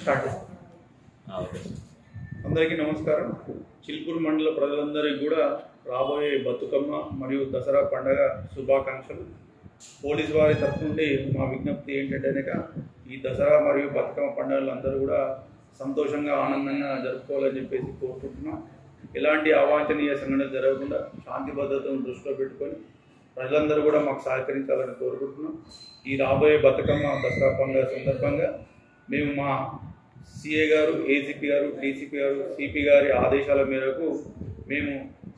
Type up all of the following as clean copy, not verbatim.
Start చేస్తాం. అందరికీ నమస్కారం. చిలుకూరు మండల ప్రజలందరికీ కూడా రాబోయే బతుకమ్మ మరియు దసరా పండుగ శుభాకాంక్షలు. పోలీస్ వారి తరఫు నుండి మా విజ్ఞప్తి ఏంటంటే ఈ దసరా మరియు బతుకమ్మ పండుగలు అందరూ కూడా సంతోషంగా ఆనందంగా జరుపుకోవాలని చెప్పేసి కోరుకుంటున్నాం. ఎలాంటి అవాంఛనీయ సంఘటనలు జరగకుండా శాంతి భద్రతను దృష్టిలో పెట్టుకొని ప్రజలందరూ కూడా మాకు సహకరించాలని కోరుకుంటున్నాం. ఈ రాబోయే బతుకమ్మ దసరా పండుగ సందర్భంగా మేము మా సిఏ గారు, ఏసీపీ గారు, డీసీపీ గారు, సిపి గారి ఆదేశాల మేరకు మేము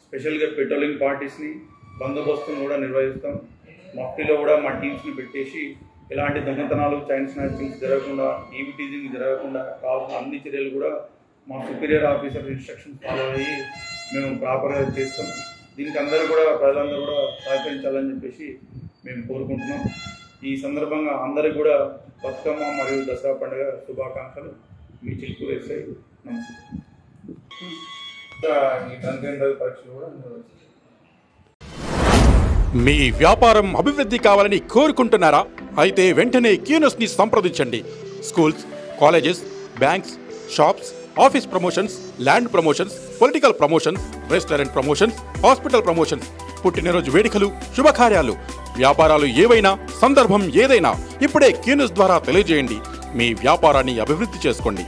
స్పెషల్గా పెట్రోలింగ్ పార్టీస్ని బందోబస్తును కూడా నిర్వహిస్తాం. మఫ్టీలో కూడా మా టీమ్స్ని పెట్టేసి ఎలాంటి దొంగతనాలు, చైన్ స్నాచింగ్స్ జరగకుండా, ఈవీ టీజింగ్ జరగకుండా కావాల్సిన అన్ని చర్యలు కూడా మా సుపీరియర్ ఆఫీసర్ ఇన్స్ట్రక్షన్స్ ఫాలో అయ్యి మేము ప్రాపర్గా చేస్తాం. దీనికి అందరూ కూడా ప్రజలందరూ కూడా సహకరించాలని చెప్పేసి మేము కోరుకుంటున్నాం. ఈ సందర్భంగా అందరికీ కూడా బతుకమ్మ మరియు దసరా పండుగ శుభాకాంక్షలు. మీ చిలుకూరు ఎస్ఐ. మీ వ్యాపారం అభివృద్ధి కావాలని కోరుకుంటున్నారా? అయితే వెంటనే క్యూనస్ని సంప్రదించండి. Schools, colleges, banks, shops, office promotions, land promotions, political promotions, restaurant promotions, hospital promotions, పుట్టినరోజు వేడుకలు, శుభకార్యాలు, వ్యాపారాలు ఏవైనా, సందర్భం ఏదైనా ఇప్పుడే క్యూనస్ ద్వారా తెలియజేయండి. మీ వ్యాపారాన్ని అభివృద్ధి చేసుకోండి.